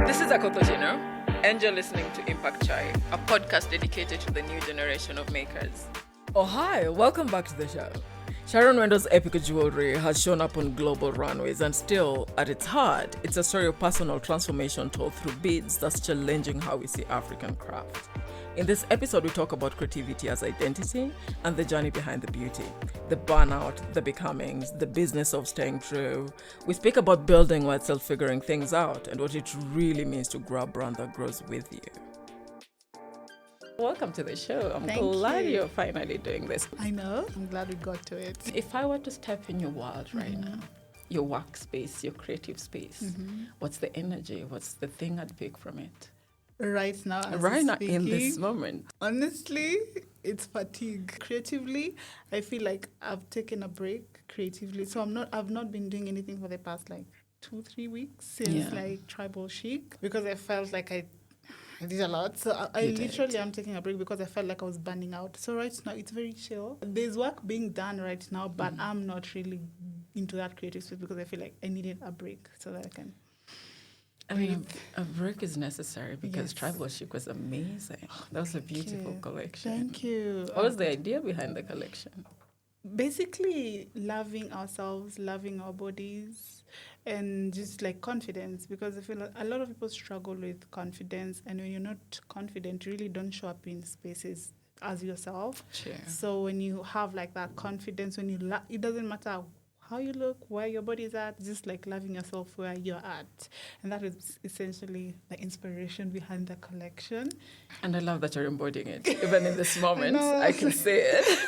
This is Akokojino, and you're listening to Impact Chai, a podcast dedicated to the new generation of makers. Oh, hi, welcome back to the show. Sharon Wendo's epic jewelry has shown up on global runways, and still, at its heart, it's a story of personal transformation told through beads that's challenging how we see African craft. In this episode, we talk about creativity as identity and the journey behind the beauty, the burnout, the becomings, the business of staying true. We speak about building while still figuring things out and what it really means to grow a brand that grows with you. Welcome to the show. I'm glad you're finally doing this. I know. I'm glad we got to it. If I were to step in your world right now, your workspace, your creative space, what's the energy? What's the thing I'd pick from it? Right now, in this moment. Honestly, it's fatigue. Creatively, I feel like I've taken a break creatively. So I've not been doing anything for the past 2-3 weeks since Tribal Chic, because I felt like I did a lot. So I literally am taking a break because I felt like I was burning out. So right now, it's very chill. There's work being done right now, but I'm not really into that creative space because I feel like I needed a break so that I can... I mean, a break is necessary because Tribal Chic was amazing. That was a beautiful collection. Thank you. What was the idea behind the collection? Basically, loving ourselves, loving our bodies, and just confidence, because I feel like a lot of people struggle with confidence, and when you're not confident, you really don't show up in spaces as yourself. Sure. So when you have that confidence, when you it doesn't matter how you look, where your body is at, just loving yourself where you're at. And that is essentially the inspiration behind the collection. And I love that you're embodying it. Even in this moment, I can see it.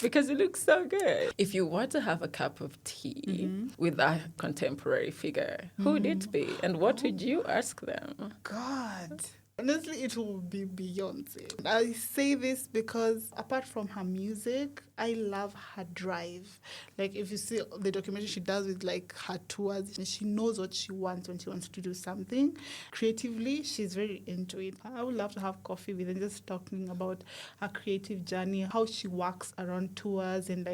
Because it looks so good. If you were to have a cup of tea with a contemporary figure, who would it be? And what would you ask them? God. Honestly, it will be Beyonce. I say this because apart from her music, I love her drive. If you see the documentary she does with her tours, she knows what she wants when she wants to do something. Creatively, she's very into it. I would love to have coffee with her, just talking about her creative journey, how she works around tours, and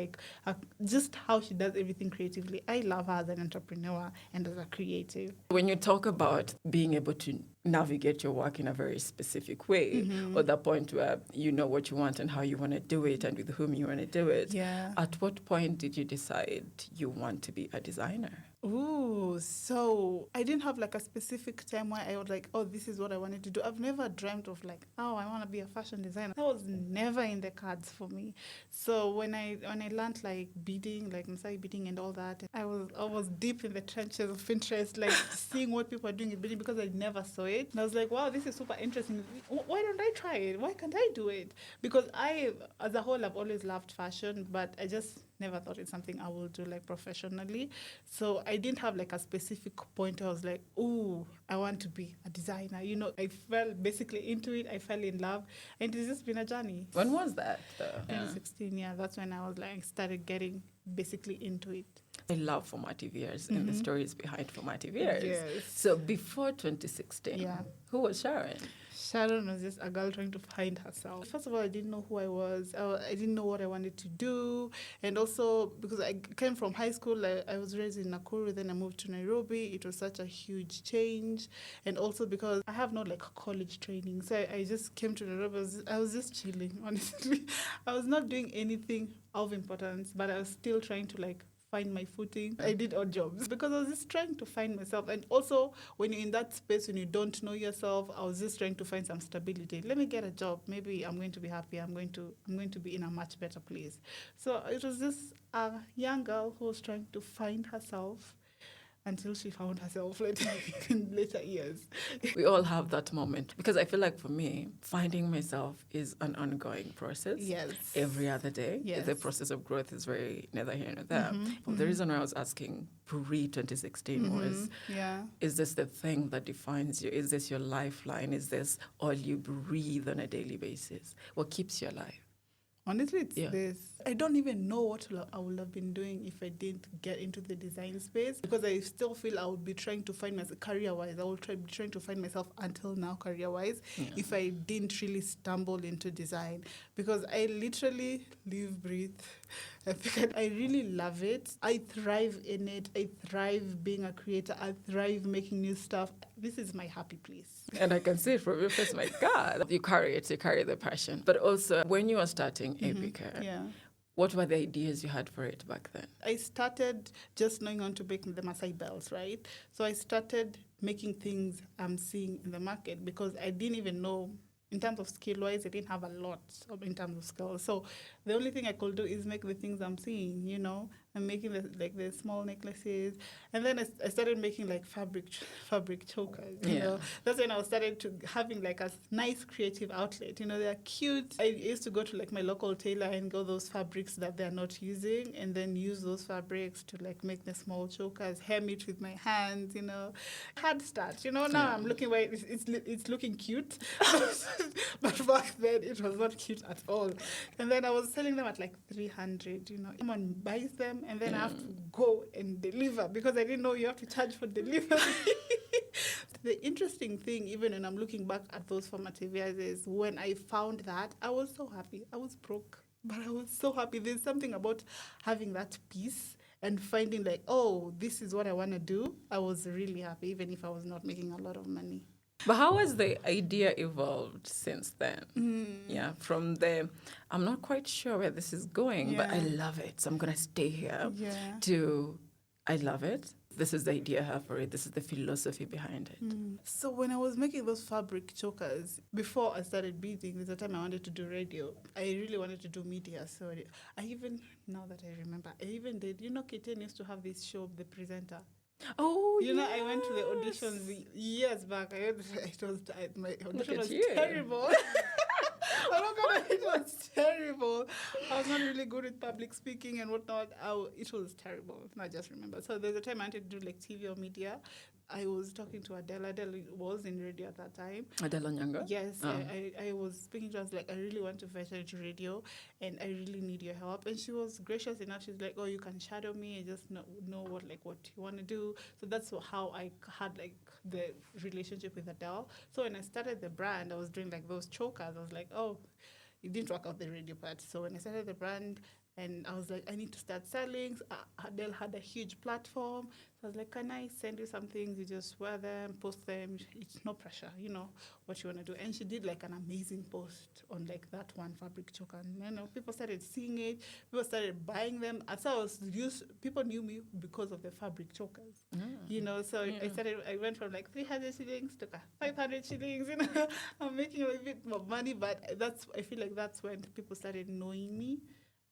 just how she does everything creatively. I love her as an entrepreneur and as a creative. When you talk about being able to navigate your work in a very specific way, or the point where you know what you want and how you want to do it and with whom you want to do it. Yeah. At what point did you decide you want to be a designer? Ooh, so I didn't have a specific time where I was this is what I wanted to do. I've never dreamt of I want to be a fashion designer. That was never in the cards for me. So when I learned beading, Masai beading and all that, I was deep in the trenches of Pinterest, seeing what people are doing in beading because I never saw it. And I was wow, this is super interesting. Why don't I try it? Why can't I do it? Because I, as a whole, I've always loved fashion, but I just never thought it's something I will do professionally. So I didn't have a specific point where I was ooh, I want to be a designer. I fell basically into it. I fell in love, and it's just been a journey. When was that, though? 2016, that's when I was started getting basically into it. I love formative years and the stories behind formative years. Yes. So before 2016, who was Sharon? Sharon was just a girl trying to find herself. First of all, I didn't know who I was. I didn't know what I wanted to do. And also, because I came from high school, I was raised in Nakuru, then I moved to Nairobi. It was such a huge change. And also because I have no college training. So I just came to Nairobi. I was just chilling, honestly. I was not doing anything of importance, but I was still trying to find my footing. I did odd jobs because I was just trying to find myself. And also, when you're in that space, when you don't know yourself, I was just trying to find some stability. Let me get a job. Maybe I'm going to be happy. I'm going to be in a much better place. So it was just a young girl who was trying to find herself until she found herself in later years. We all have that moment. Because I feel for me, finding myself is an ongoing process. Yes. Every other day. Yes. The process of growth is very neither here nor there. The reason why I was asking pre-2016 was, is this the thing that defines you? Is this your lifeline? Is this all you breathe on a daily basis? What keeps you alive? Honestly, it's this. I don't even know what I would have been doing if I didn't get into the design space, because I still feel I would be trying to find myself career-wise. I will be trying to find myself until now career-wise if I didn't really stumble into design, because I literally live, breathe I think I really love it. I thrive in it. I thrive being a creator. I thrive making new stuff. This is my happy place. And I can see it from your face, my God. You carry the passion. But also, when you were starting Epicare, Yeah. what were the ideas you had for it back then? I started just knowing how to make the Maasai bells, right? So I started making things I'm seeing in the market because I didn't even know, in terms of skill-wise, I didn't have a lot in terms of skills. So the only thing I could do is make the things I'm seeing, you know. I'm making the small necklaces. And then I started making like fabric chokers, you know. That's when I started to having like a nice creative outlet. You know, they're cute. I used to go to like my local tailor and go those fabrics that they're not using and then use those fabrics to like make the small chokers, hem it with my hands, you know. Hard start, you know. Now I'm looking where it's looking cute. But back then it was not cute at all. And then I was selling them at like 300, you know. Someone buys them and then I have to go and deliver because I didn't know you have to charge for delivery. The interesting thing, even when I'm looking back at those formative years, is when I found that, I was so happy. I was broke, but I was so happy. There's something about having that peace and finding like, oh, this is what I want to do. I was really happy, even if I was not making a lot of money. But how has the idea evolved since then? Yeah, from the, I'm not quite sure where this is going, but I love it, so I'm going to stay here, to, I love it. This is the idea I have for it. This is the philosophy behind it. So when I was making those fabric chokers, before I started beading, there's a time I wanted to do radio. I really wanted to do media. So I even, now that I remember, I even did, you know, Kitten used to have this show, The Presenter. Oh, you know, I went to the auditions years back. My audition was you. terrible. Oh my God, it was terrible. I was not really good with public speaking and whatnot. It was terrible. I just remember. So there's a time I wanted to do like TV or media. I was talking to Adele. Adele was in radio at that time. Adele Onyango? Yes, I was speaking to her. I was like, I really want to venture into radio and I really need your help. And she was gracious enough. She's like, oh, you can shadow me and just know what you want to do. So that's how I had like the relationship with Adele. So when I started the brand, I was doing like those chokers. I was like, oh, it didn't work out the radio part. So when I started the brand, and I was like, I need to start selling. Adele had a huge platform. So I was like, can I send you some things? You just wear them, post them. It's no pressure, you know, what you want to do. And she did like an amazing post on like that one fabric choker. And, you know, people started seeing it. People started buying them. As I was people knew me because of the fabric chokers, you know. So I went from like 300 shillings to 500 shillings, you know. I'm making a bit more money, but I feel like that's when people started knowing me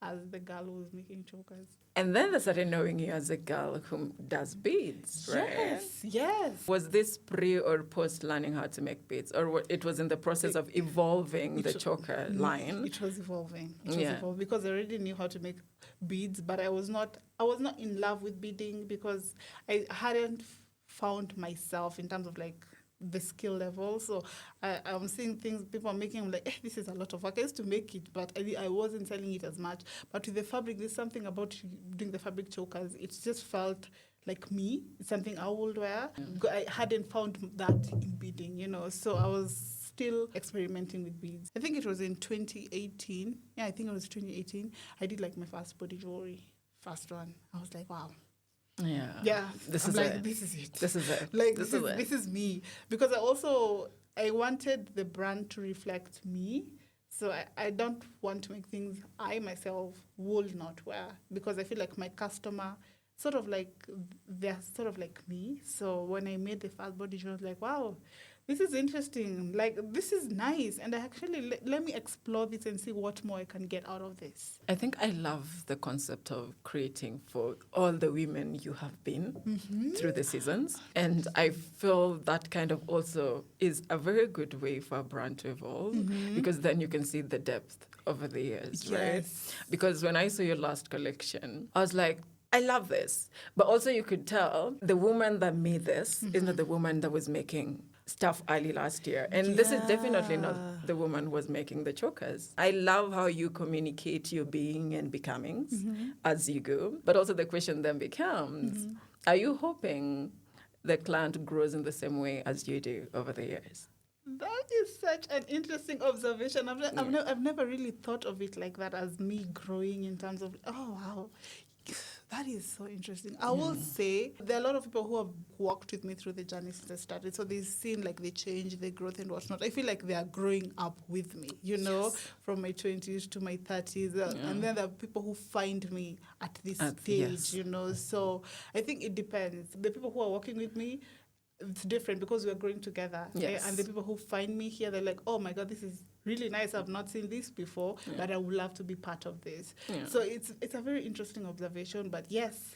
as the girl who was making chokers. And then they started knowing you as a girl who does beads, right? Yes. Was this pre or post learning how to make beads? Or it was in the process of evolving the choker line? It was evolving. Because I already knew how to make beads, but I was not in love with beading because I hadn't found myself in terms of like the skill level. So I'm seeing things people are making. I'm like, this is a lot of work. I used to make it, but I wasn't selling it as much. But with the fabric, there's something about doing the fabric chokers. It just felt like me. It's something I would wear. I hadn't found that in beading, you know. So I was still experimenting with beads. I think it was in 2018. Yeah, I think it was 2018. I did like my first body jewelry, first one. I was like, wow. Yeah. This is it. This is it. Like this is me. Because I wanted the brand to reflect me. So I don't want to make things I myself would not wear because I feel like my customer they're sort of like me. So when I made the first body jewelry, I was like, wow, this is interesting. Like, this is nice. And I actually, let me explore this and see what more I can get out of this. I think I love the concept of creating for all the women you have been through the seasons. And I feel that kind of also is a very good way for a brand to evolve because then you can see the depth over the years, right? Because when I saw your last collection, I was like, I love this. But also you could tell the woman that made this is not the woman that was making stuff early last year. And this is definitely not the woman who was making the chokers. I love how you communicate your being and becomings as you go. But also the question then becomes, are you hoping the client grows in the same way as you do over the years? That is such an interesting observation. I've never really thought of it like that as me growing in terms of, oh, wow. That is so interesting. I will say there are a lot of people who have walked with me through the journey since I started. So they've seen like the change, the growth and whatnot. I feel like they are growing up with me, from my 20s to my 30s. And then there are people who find me at this stage, So I think it depends. The people who are working with me, it's different because we're growing together. Yes. And the people who find me here, they're like, oh my God, this is really nice. I've not seen this before, but I would love to be part of this. Yeah. So it's a very interesting observation. But yes,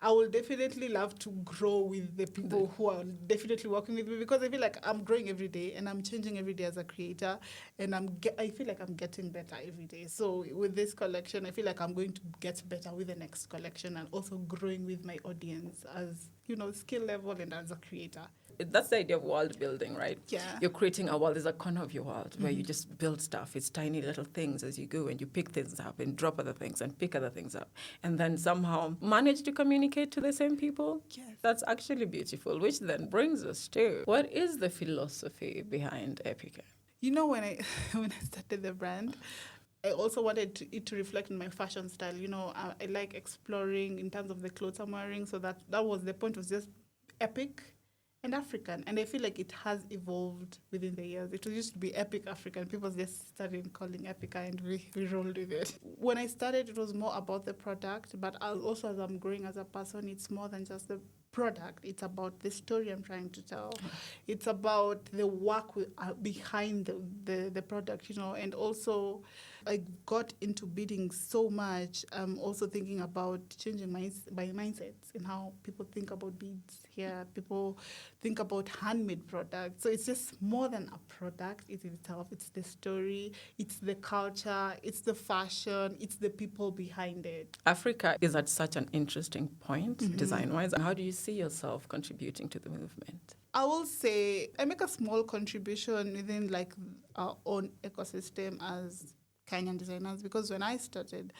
I will definitely love to grow with the people who are definitely working with me, because I feel like I'm growing every day and I'm changing every day as a creator, and I feel like I'm getting better every day. So with this collection, I feel like I'm going to get better with the next collection, and also growing with my audience as, skill level and as a creator. That's the idea of world building, right? Yeah. You're creating a world. There's a corner of your world where you just build stuff. It's tiny little things as you go, and you pick things up and drop other things and pick other things up, and then somehow manage to communicate to the same people. Yes. That's actually beautiful, which then brings us to, what is the philosophy behind Epica? When I when I started the brand, I also wanted it to reflect on my fashion style. I like exploring in terms of the clothes I'm wearing. So that was the point, was just epic and African. And I feel like it has evolved within the years. It used to be epic African. People just started calling Epica, and we rolled with it. When I started, it was more about the product. But also, as I'm growing as a person, it's more than just the product. It's about the story I'm trying to tell. It's about the work behind the product, and also I got into beading so much. I'm also thinking about changing my mindsets in how people think about beads here. People think about handmade products. So it's just more than a product in itself. It's the story, it's the culture, it's the fashion, it's the people behind it. Africa is at such an interesting point, design-wise. How do you see yourself contributing to the movement? I will say I make a small contribution within like our own ecosystem as Kenyan designers, because when I started,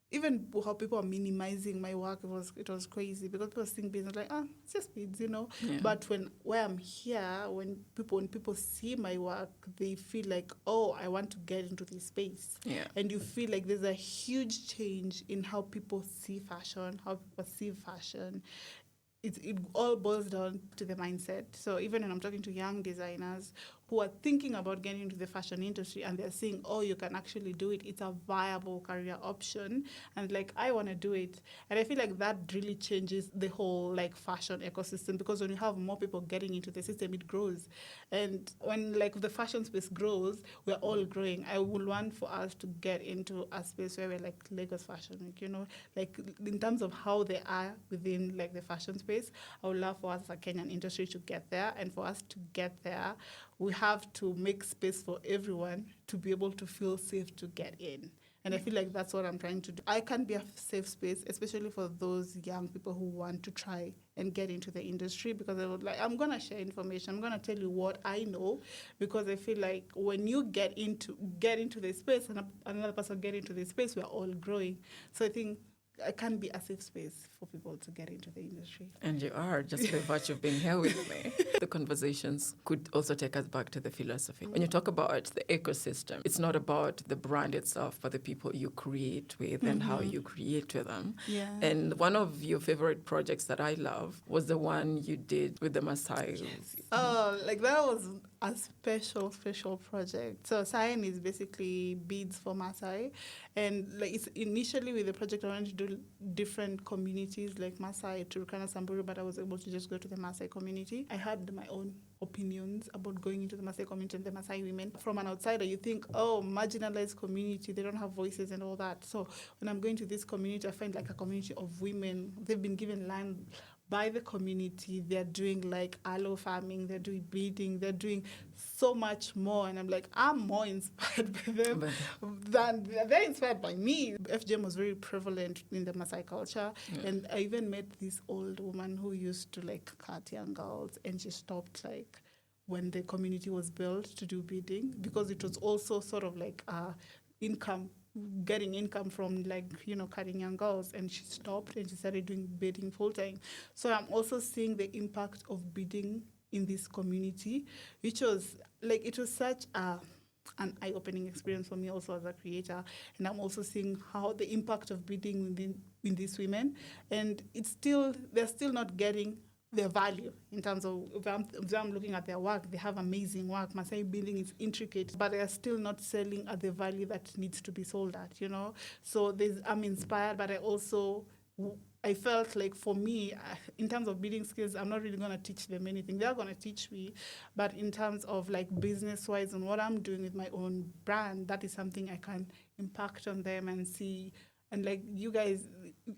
even how people are minimizing my work, it was crazy, because people think beads like, it's just beads, Yeah. But where I'm here, when people see my work, they feel like, oh, I want to get into this space. Yeah. And you feel like there's a huge change in how people see fashion, how people perceive fashion. It all boils down to the mindset. So even when I'm talking to young designers who are thinking about getting into the fashion industry, and they're saying, oh, you can actually do it, it's a viable career option, and like, I want to do it. And I feel like that really changes the whole like fashion ecosystem, because when you have more people getting into the system, it grows. And when like the fashion space grows, we're all growing. I would want for us to get into a space where we're like Lagos Fashion Week, like in terms of how they are within like the fashion space. I would love for us as a Kenyan industry to get there, and for us to get there, we have to make space for everyone to be able to feel safe to get in. And I feel like that's what I'm trying to do. I can be a safe space, especially for those young people who want to try and get into the industry, because I'm going to share information. I'm going to tell you what I know, because I feel like when you get into the space and another person get into the space, we're all growing. So I think I can be a safe space for people to get into the industry. And you are, just by virtue of being here with me. The conversations could also take us back to the philosophy. When you talk about the ecosystem, it's not about the brand itself, but the people you create with and how you create with them. Yeah. And one of your favorite projects that I love was the one you did with the Maasai. Yes. Oh, like that was a special project. So Sayan is basically beads for Maasai. And like it's initially with the project, I wanted to do different communities like Maasai, Turkana, Samburu, but I was able to just go to the Maasai community. I had my own opinions about going into the Maasai community and the Maasai women. From an outsider, you think, oh, marginalized community, they don't have voices and all that. So when I'm going to this community, I find like a community of women. They've been given land by the community. They're doing like aloe farming, they're doing beading, they're doing so much more. And I'm like, I'm more inspired by them than they're inspired by me. FGM was very prevalent in the Maasai culture. Yeah. And I even met this old woman who used to like cut young girls, and she stopped like when the community was built to do beading, because it was also sort of like getting income from like, cutting young girls, and she stopped and she started doing beading full time. So I'm also seeing the impact of beading in this community, which was like, it was such an eye-opening experience for me also as a creator. And I'm also seeing how the impact of bidding with these women, and they're still not getting their value in terms of, if I'm looking at their work, they have amazing work. Masai building is intricate, but they are still not selling at the value that needs to be sold at, So I'm inspired, but I felt like, for me, in terms of building skills, I'm not really going to teach them anything. They're going to teach me. But in terms of like business-wise and what I'm doing with my own brand, that is something I can impact on them and see. And like you guys,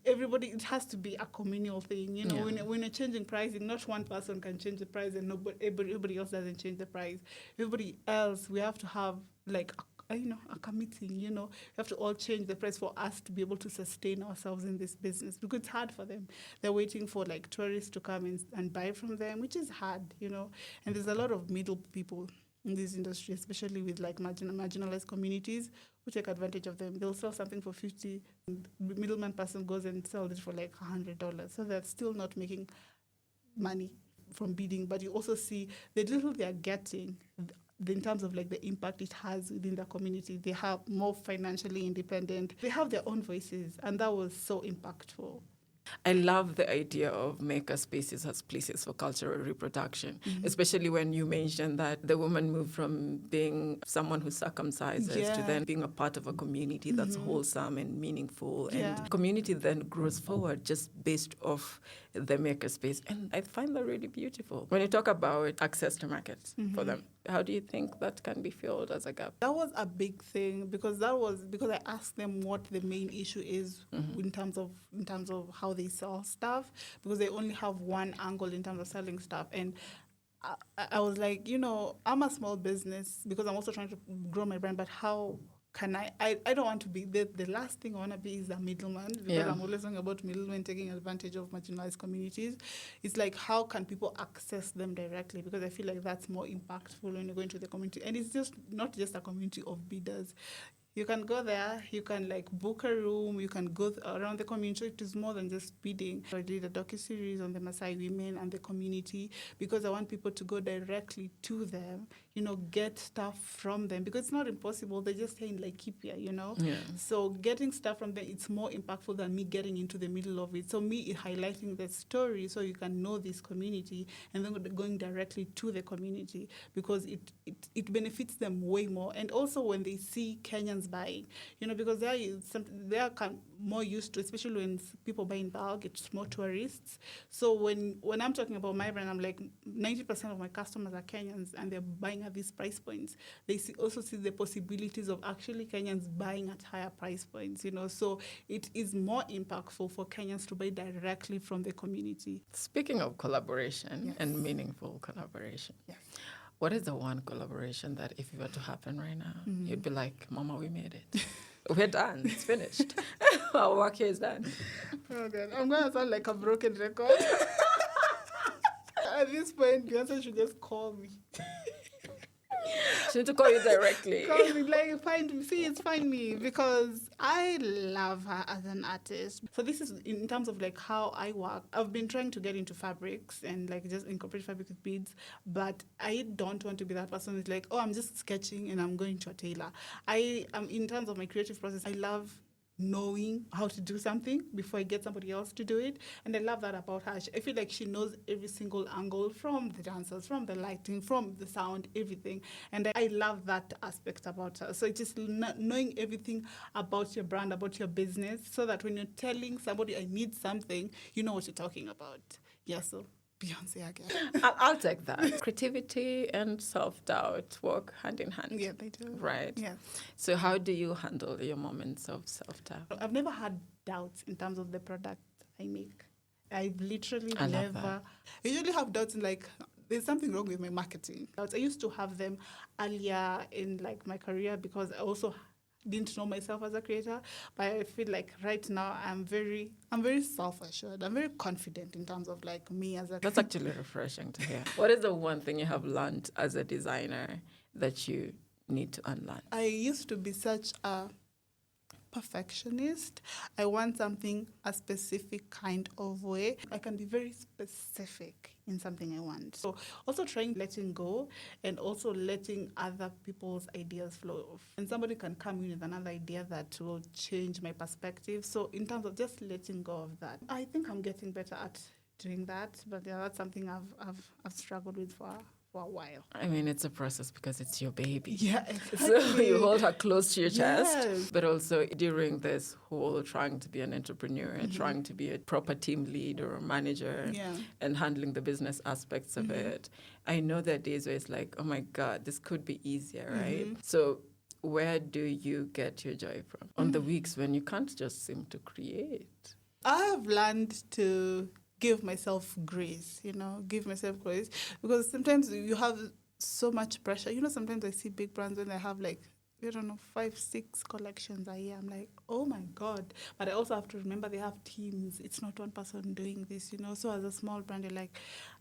everybody, it has to be a communal thing. When you're changing pricing, not one person can change the price and everybody else doesn't change the price. Everybody else, we have to have like a committee, we have to all change the price for us to be able to sustain ourselves in this business, because it's hard for them. They're waiting for like tourists to come and buy from them, which is hard, and there's a lot of middle people in this industry, especially with like marginalized communities, who take advantage of them. They'll sell something for $50, and the middleman person goes and sells it for like $100. So they're still not making money from bidding, but you also see the little they're getting, in terms of like the impact it has within the community. They have more financially independent. They have their own voices, and that was so impactful. I love the idea of maker spaces as places for cultural reproduction, especially when you mentioned that the woman moved from being someone who circumcises to then being a part of a community that's wholesome and meaningful. And community then grows forward just based off the maker space. And I find that really beautiful. When you talk about access to markets for them, how do you think that can be filled as a gap? That was a big thing, because I asked them what the main issue is in terms of how they sell stuff, because they only have one angle in terms of selling stuff. And I was like, I'm a small business, because I'm also trying to grow my brand, but how can I don't want to be, the last thing I want to be is a middleman, because I'm always talking about middlemen taking advantage of marginalized communities. It's like, how can people access them directly? Because I feel like that's more impactful when you go into the community. And it's just not just a community of bidders. You can go there, you can like book a room, you can go around the community. It is more than just bidding. I did a docuseries on the Maasai women and the community, because I want people to go directly to them, get stuff from them, because it's not impossible. They're just saying like, keep here, So getting stuff from them, it's more impactful than me getting into the middle of it. So me highlighting the story so you can know this community, and then going directly to the community, because it benefits them way more. And also when they see Kenyans buying, because they are more used to, especially when people buy in bulk, it's more tourists. So when I'm talking about my brand, I'm like, 90% of my customers are Kenyans, and they're buying at these price points. They also see the possibilities of actually Kenyans buying at higher price points, So it is more impactful for Kenyans to buy directly from the community. Speaking of collaboration and meaningful collaboration, what is the one collaboration that if it were to happen right now, you'd be like, Mama, we made it. We're done. It's finished. Our work here is done. Oh, God. I'm going to sound like a broken record. At this point, Beyonce should just call me. She need to call you directly. Call me, like, find me, because I love her as an artist. So this is in terms of like how I work. I've been trying to get into fabrics and like just incorporate fabric with beads, but I don't want to be that person who's like, oh, I'm just sketching and I'm going to a tailor. I am, in terms of my creative process, I love knowing how to do something before I get somebody else to do it. And I love that about her. I feel like she knows every single angle, from the dancers, from the lighting, from the sound, everything. And I love that aspect about her. So it's just knowing everything about your brand, about your business, so that when you're telling somebody, I need something, you know what you're talking about. Yeah, so Beyonce again. I'll take that. Creativity and self-doubt work hand in hand. Yeah, they do. Right. Yeah. So how do you handle your moments of self-doubt? I've never had doubts in terms of the product I make. I've literally I love never. that. I usually have doubts in like, there's something wrong with my marketing. I used to have them earlier in like my career, because I also didn't know myself as a creator, but I feel like right now I'm very self-assured. I'm very confident in terms of like me as a That's actually refreshing to hear. What is the one thing you have learned as a designer that you need to unlearn? I used to be such a perfectionist. I want something a specific kind of way. I can be very specific in something I want. So also letting go and also letting other people's ideas flow. And somebody can come in with another idea that will change my perspective. So in terms of just letting go of that, I think I'm getting better at doing that. But yeah, that's something I've struggled with for a while. I mean, it's a process because it's your baby. Yeah, So exactly. you hold her close to your chest. Yes. But also during this whole trying to be an entrepreneur and trying to be a proper team lead or a manager and handling the business aspects of it, I know there are days where it's like, oh my God, this could be easier, right? So where do you get your joy from on the weeks when you can't just seem to create? I have learned to give myself grace, because sometimes you have so much pressure. Sometimes I see big brands when they have 5, 6 collections a year. I'm like, oh my God. But I also have to remember they have teams. It's not one person doing this, So as a small brand, you're like,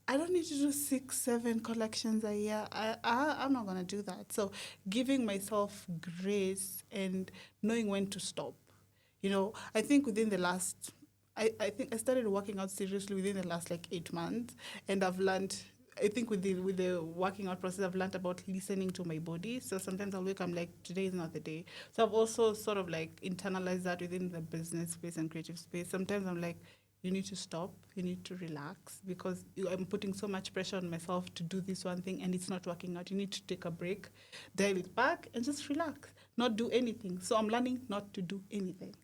I don't need to do 6, 7 collections a year. I'm not going to do that. So giving myself grace and knowing when to stop. I think within the last... I think I started working out seriously within the last 8 months, and I've learned. I think with the working out process, I've learned about listening to my body. So sometimes I'll wake up, I'm like, today is not the day. So I've also sort of internalized that within the business space and creative space. Sometimes I'm like, you need to stop, you need to relax, because I'm putting so much pressure on myself to do this one thing and it's not working out. You need to take a break, dial it back, and just relax, not do anything. So I'm learning not to do anything.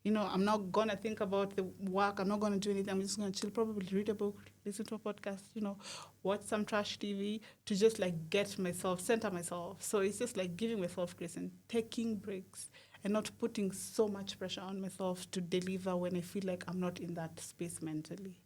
I'm not going to think about the work. I'm not going to do anything. I'm just going to chill, probably read a book, listen to a podcast, watch some trash TV to just center myself. So it's just giving myself grace and taking breaks and not putting so much pressure on myself to deliver when I feel like I'm not in that space mentally.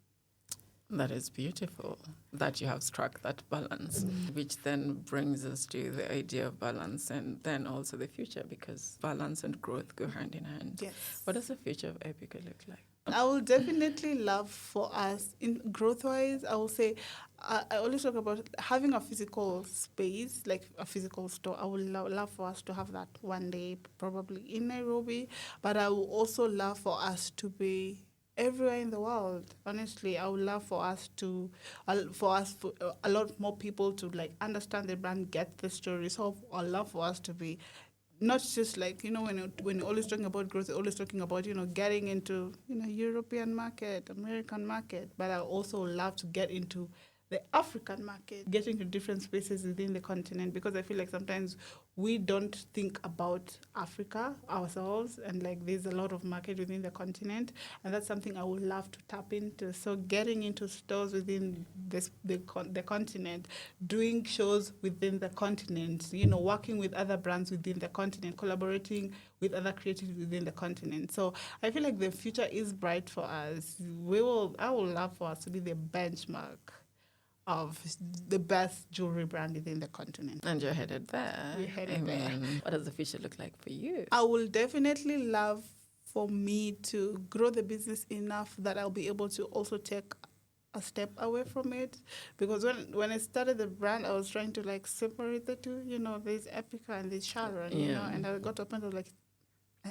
That is beautiful that you have struck that balance, which then brings us to the idea of balance and then also the future, because balance and growth go hand in hand. Yes. What does the future of Epica look like? I will definitely love for us, in growth-wise, I will say, I always talk about having a physical space, like a physical store. I would love for us to have that one day, probably in Nairobi, but I will also love for us to be everywhere in the world. Honestly, I would love for a lot more people to understand the brand, get the story. So I love for us to be not just when you're always talking about growth, you're always talking about getting into European market, American market. But I also love to get into the African market, getting to different spaces within the continent, because I feel like sometimes we don't think about Africa ourselves, and there's a lot of market within the continent, and that's something I would love to tap into. So getting into stores within the continent, doing shows within the continent, working with other brands within the continent, collaborating with other creatives within the continent. So I feel like the future is bright for us. I would love for us to be the benchmark of the best jewelry brand within the continent. And you're headed there. We're headed there. What does the future look like for you? I will definitely love for me to grow the business enough that I'll be able to also take a step away from it. Because when I started the brand, I was trying to separate the two. There's Epica and there's Sharon, and I got to a point of I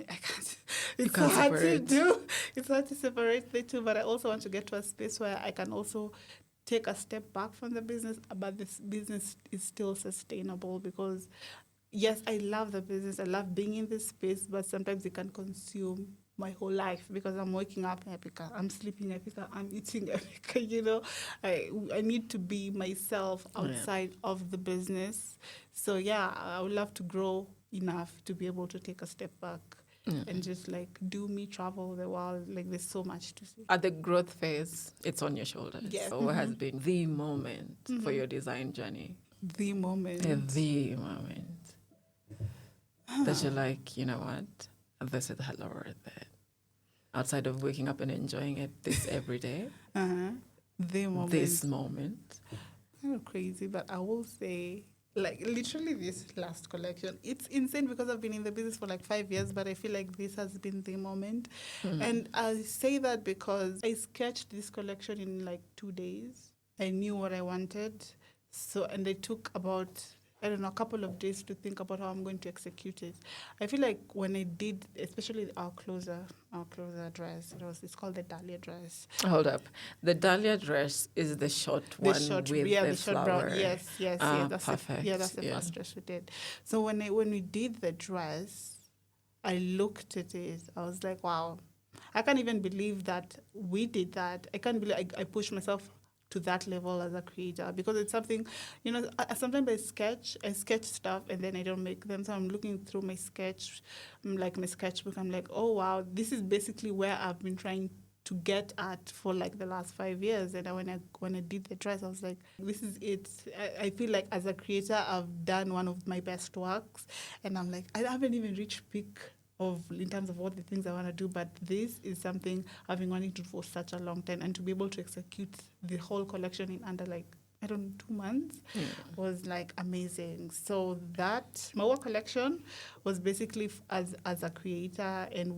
can't. It's so hard to do. It's hard to separate the two, but I also want to get to a space where I can also take a step back from the business, but this business is still sustainable, because yes, I love the business, I love being in this space, but sometimes it can consume my whole life, because I'm waking up Epica, I'm sleeping Epica, I'm eating Epica, I need to be myself outside of the business. So yeah, I would love to grow enough to be able to take a step back. And just do me, travel the world. There's so much to see. At the growth phase, it's on your shoulders. Yes. So what has been the moment for your design journey? The moment. The moment. That you're like, you know what? This is hella worth it. Outside of waking up and enjoying it every day. The moment. This moment. Kind of crazy, but I will say, literally this last collection, it's insane because I've been in the business for 5 years, but I feel like this has been the moment. And I say that because I sketched this collection in 2 days. I knew what I wanted. So, and I took about I don't know, a couple of days to think about how I'm going to execute it. I feel like when I did, especially our closer dress, it's called the Dahlia dress. Hold up. The Dahlia dress is the short The one short, with yeah, the the short flower. brown. Yes. That's perfect. that's the first dress we did. So when we did the dress, I looked at it. I was like, wow, I can't even believe that we did that. I can't believe I pushed myself to that level as a creator, because it's something, sometimes I sketch stuff and then I don't make them. So I'm looking through my my sketchbook. I'm like, oh wow, this is basically where I've been trying to get at for like the last 5 years. And when I did the dress, I was like, this is it. I feel like as a creator, I've done one of my best works, and I'm like, I haven't even reached peak in terms of what the things I want to do, but this is something I've been wanting to do for such a long time, and to be able to execute the whole collection in under 2 months was like amazing. So that my work collection was basically as a creator, and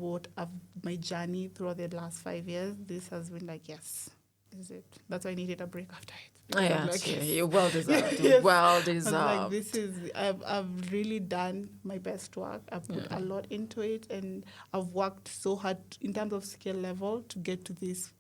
my journey throughout the last 5 years. This has been like, yes, this is it. That's why I needed a break after it. You're well deserved. Yes. Well I was deserved. like, I've really done my best work. I've put a lot into it, and I've worked so hard in terms of skill level to get to this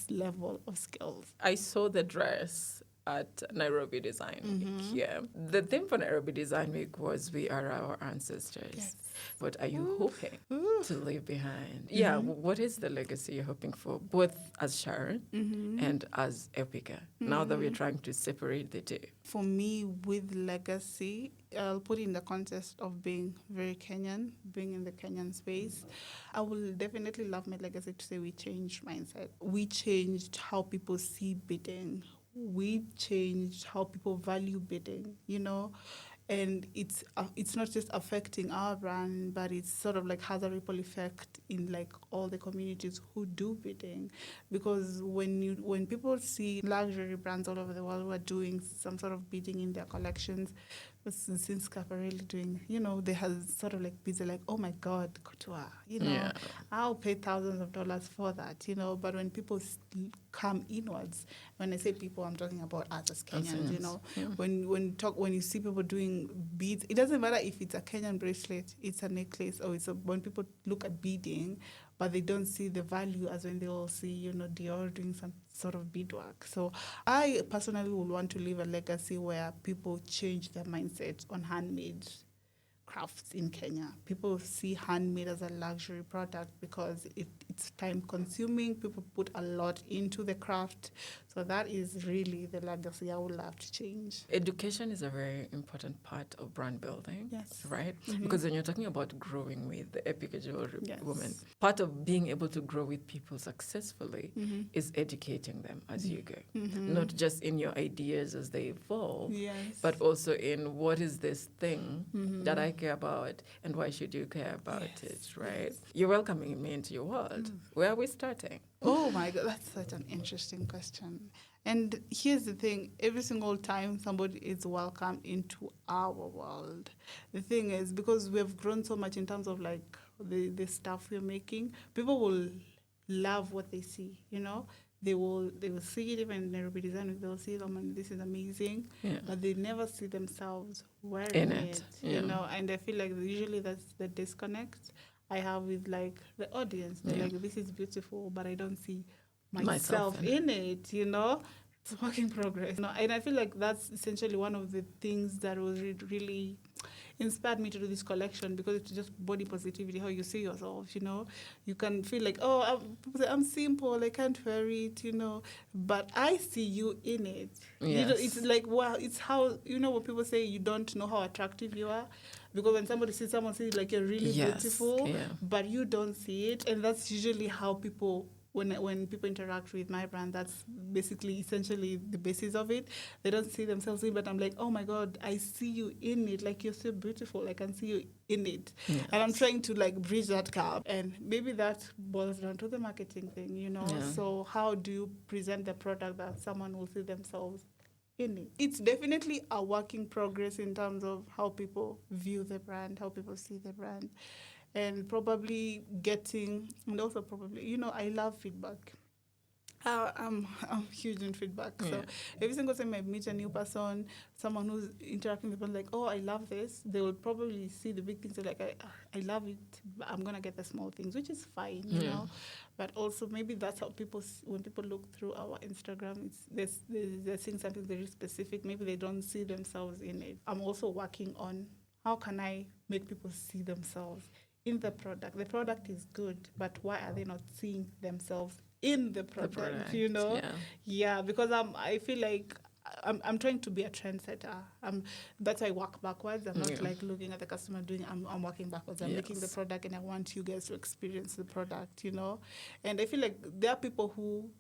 level of skills. I saw the dress at Nairobi Design Week. Yeah. The theme for Nairobi Design Week was "We Are Our Ancestors." Yes. What are you hoping to leave behind? Mm-hmm. Yeah. What is the legacy you're hoping for, both as Sharon and as Epica? Now that we're trying to separate the two. For me, with legacy, I'll put in the context of being very Kenyan, being in the Kenyan space. I will definitely love my legacy to say we changed mindset. We changed how people see bidding. We changed how people value bidding, and it's not just affecting our brand, but it's sort of like has a ripple effect in like all the communities who do bidding, because when people see luxury brands all over the world who are doing some sort of bidding in their collections, since Schiaparelli doing, they have sort of like bids, like, oh my God, couture, I'll pay thousands of dollars for that, but when people come inwards, when I say people, I'm talking about us as Kenyans, when you see people doing beads, it doesn't matter if it's a Kenyan bracelet, it's a necklace, or when people look at beading, but they don't see the value as when they all see, Dior doing some sort of beadwork. So I personally would want to leave a legacy where people change their mindset on handmade crafts in Kenya. People see handmade as a luxury product because it's time consuming. People put a lot into the craft. So that is really the legacy I would love to change. Education is a very important part of brand building. Yes. Right? Mm-hmm. Because when you're talking about growing with the Epica Jewelry woman, part of being able to grow with people successfully is educating them as you go. Not just in your ideas as they evolve, but also in what is this thing that I care about and why should you care about it, right? Yes. You're welcoming me into your world. Where are we starting? Oh my God, that's such an interesting question. And here's the thing, every single time somebody is welcomed into our world, the thing is, because we've grown so much in terms of like the stuff we're making, people will love what they see, They will see it even in Nairobi Design Week. They'll see them, this is amazing, but they never see themselves wearing it. And I feel like usually that's the disconnect I have with like the audience. They're like, this is beautiful, but I don't see myself in it. It's a work in progress. And I feel like that's essentially one of the things that was really inspired me to do this collection, because it's just body positivity, how you see yourself, You can feel like, people say, I'm simple, I can't wear it, but I see you in it. Yes. It's like, wow, it's how, when people say you don't know how attractive you are, because when someone sees like you're really beautiful, but you don't see it, and that's usually how people, when people interact with my brand, that's basically essentially the basis of it. They don't see themselves in it, but I'm like, oh my God, I see you in it. Like, you're so beautiful. I can see you in it. Yes. And I'm trying to like bridge that gap. And maybe that boils down to the marketing thing, So how do you present the product that someone will see themselves in it? It's definitely a work in progress in terms of how people view the brand, how people see the brand. And probably I love feedback. I'm huge in feedback. So Yeah. every single time I meet a new person, someone who's interacting with them, like, oh, I love this, they will probably see the big things. They're like, I love it, but I'm gonna get the small things, which is fine, you Yeah. know. But also maybe that's how people, when people look through our Instagram, they're seeing something very specific. Maybe they don't see themselves in it. I'm also working on how can I make people see themselves in the product. The product is good, but why are they not seeing themselves in the product, you know? Yeah. Yeah, because I feel like I'm trying to be a trendsetter. That's why I work backwards. I'm not Yeah. like looking at the customer doing. I'm working backwards. I'm making the Yes. product, and I want you guys to experience the product, you know. And I feel like there are people who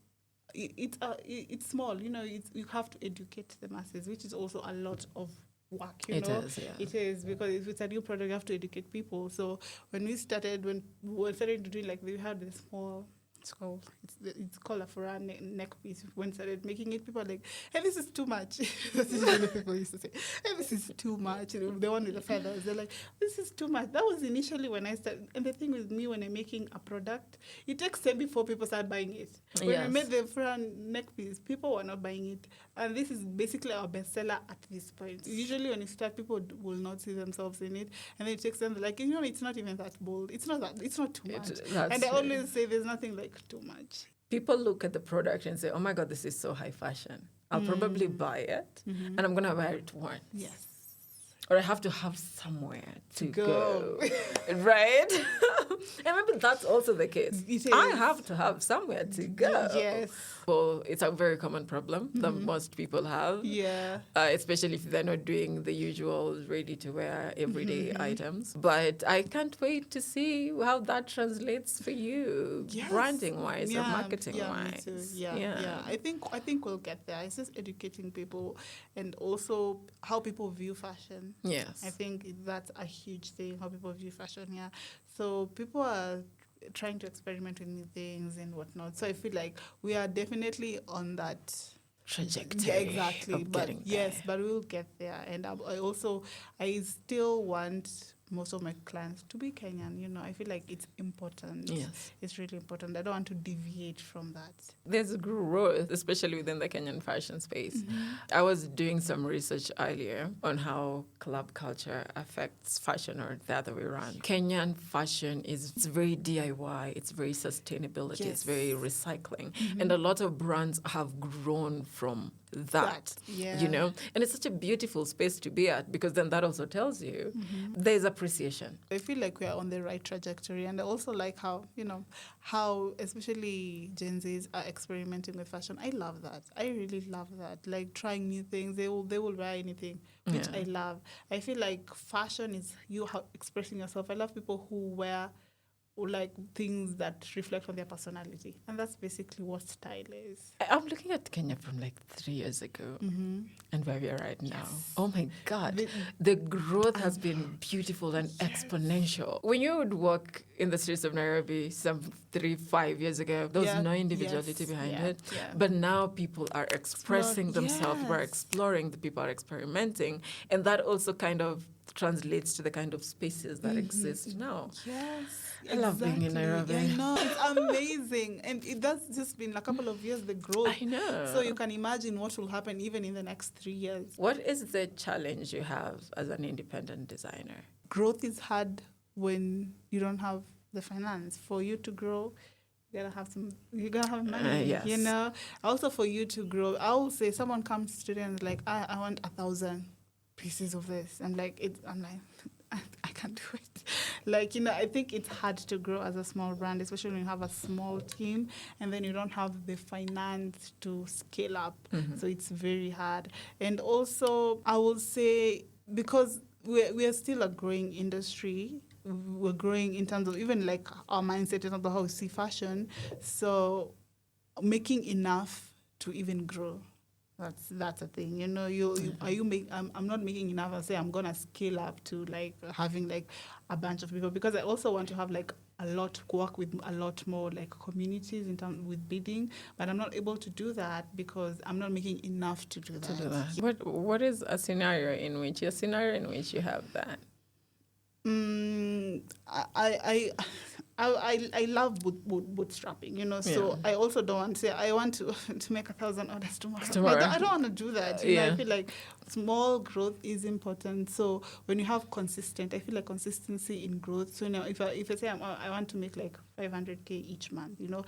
it's small, you know. You have to educate the masses, which is also a lot of work, you It know. is, yeah. It is, because if it's a new product, you have to educate people. So when we were starting to do, like, we had this small, it's called a fura neck piece. When we started making it, people are like, hey, this is too much. That's usually what people used to say, hey, this is too much. You know, the one with the feathers, they're like, this is too much. That was initially when I started. And the thing with me, when I'm making a product, it takes time before people start buying it. When Yes. we made the fura neck piece, people were not buying it. And this is basically our bestseller at this point. Usually when you start, people will not see themselves in it. And then it takes them, like, you know, it's not even that bold. It's not too much. That's And I true. always say there's nothing like too much. People look at the product and say, oh my God, this is so high fashion. I'll probably buy it, and I'm going to wear it once. Yes. Or I have to have somewhere to Go. go. Right? And maybe that's also the case. It I is. have to have somewhere to go. Yes. Well, it's a very common problem that most people have. Yeah. Especially if they're not doing the usual ready-to-wear everyday items. But I can't wait to see how that translates for you, Yes. branding-wise or Yeah, marketing-wise. me too. Yeah. I think we'll get there. It's just educating people, and also how people view fashion. Yes. I think that's a huge thing, how people view fashion. Yeah. So people are trying to experiment with new things and whatnot. So I feel like we are definitely on that Trajectory. Yeah, exactly. Of But getting yes, there. but we'll get there. And I still want most of my clients to be Kenyan. You know, I feel like it's important. Yes. It's really important. I don't want to deviate from that. There's growth, especially within the Kenyan fashion space. I was doing some research earlier on how club culture affects fashion, or the other way around. Kenyan fashion it's very DIY, it's very sustainability, it's Yes. very recycling. And a lot of brands have grown from that, yeah. you know? And it's such a beautiful space to be at, because then that also tells you there's appreciation. I feel like we are on the right trajectory, and I also like how especially Gen Zs are experimenting with fashion. I love that. I really love that. Like trying new things. They will wear anything, which Yeah. I love. I feel like fashion is you expressing yourself. I love people who wear like things that reflect on their personality, and that's basically what style is. I'm looking at Kenya from like 3 years ago and where we are right now. Oh my God. The growth has been beautiful and exponential. When you would walk in the streets of Nairobi some 3-5 years ago, there was Yeah. no individuality behind Yeah. it. Yeah. But now people are expressing themselves, we're Yes. exploring, the people are experimenting. And that also kind of translates to the kind of spaces that exist now. Yes. I love being in Nairobi. I know. It's amazing. And that's just been a couple of years, the growth. I know. So you can imagine what will happen even in the next 3 years. What is the challenge you have as an independent designer? Growth is hard when you don't have the finance. For you to grow, you gotta have money. Yes. You know? Also for you to grow, I will say someone comes to them and like, I want 1,000 pieces of this. I'm like, I can't do it. Like, you know, I think it's hard to grow as a small brand, especially when you have a small team and then you don't have the finance to scale up. So it's very hard. And also, I will say, because we are still a growing industry, we're growing in terms of even like our mindset in terms of how we see fashion. So making enough to even grow. That's a thing, you know. I'm not making enough and say I'm gonna scale up to like having like a bunch of people, because I also want to have like work with a lot more like communities in terms with bidding, but I'm not able to do that because I'm not making enough to do that. What is a scenario in which you have that? I I love bootstrapping, you know. So I also don't want to say I want to to make 1,000 orders tomorrow. I don't want to do that. You know, I feel like small growth is important. So when you have consistent, I feel like consistency in growth. So now if I say I want to make like 500K each month, you know,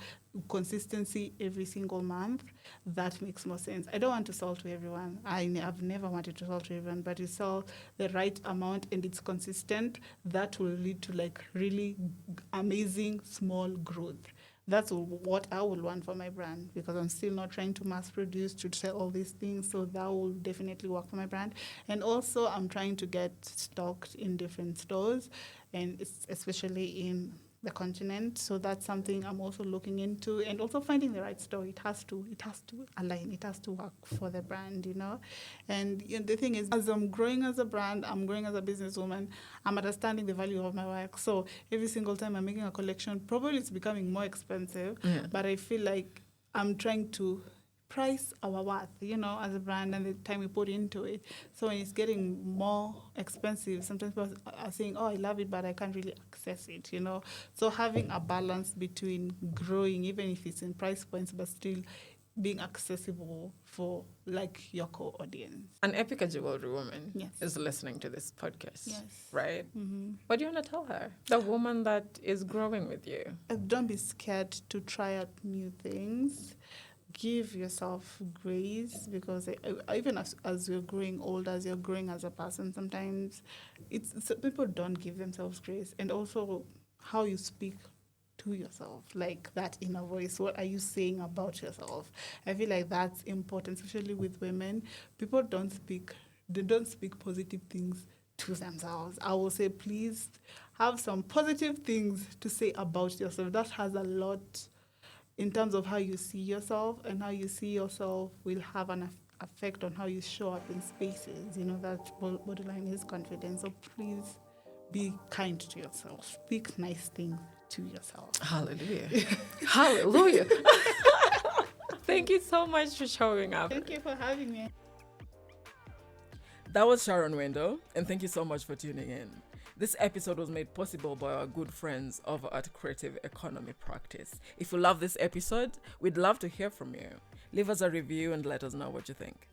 consistency every single month, that makes more sense. I don't want to sell to everyone. I've never wanted to sell to everyone, but you sell the right amount and it's consistent, that will lead to like really amazing small growth. That's what I would want for my brand, because I'm still not trying to mass produce to sell all these things. So that will definitely work for my brand. And also I'm trying to get stocked in different stores, and especially in the continent. So that's something I'm also looking into, and also finding the right store. It has to align. It has to work for the brand, you know. And the thing is, as I'm growing as a brand, I'm growing as a businesswoman, I'm understanding the value of my work. So every single time I'm making a collection, probably it's becoming more expensive, but I feel like I'm trying to price our worth, you know, as a brand and the time we put into it. So when it's getting more expensive, sometimes people are saying, oh, I love it, but I can't really access it, you know. So having a balance between growing, even if it's in price points, but still being accessible for like your core audience. An Epica jewelry woman Yes. is listening to this podcast, Yes. right? Mm-hmm. What do you want to tell her? The woman that is growing with you. Don't be scared to try out new things. Give yourself grace, because even as you're growing older, as you're growing as a person, sometimes so people don't give themselves grace. And also how you speak to yourself, like that inner voice. What are you saying about yourself? I feel like that's important, especially with women. People don't speak positive things to themselves. I will say, please have some positive things to say about yourself. That has a lot in terms of how you see yourself, and how you see yourself will have an effect on how you show up in spaces. You know, that borderline is confidence. So please be kind to yourself. Speak nice things to yourself. Hallelujah. Hallelujah. Thank you so much for showing up. Thank you for having me. That was Sharon Wendo, and thank you so much for tuning in. This episode was made possible by our good friends over at Creative Economy Practice. If you love this episode, we'd love to hear from you. Leave us a review and let us know what you think.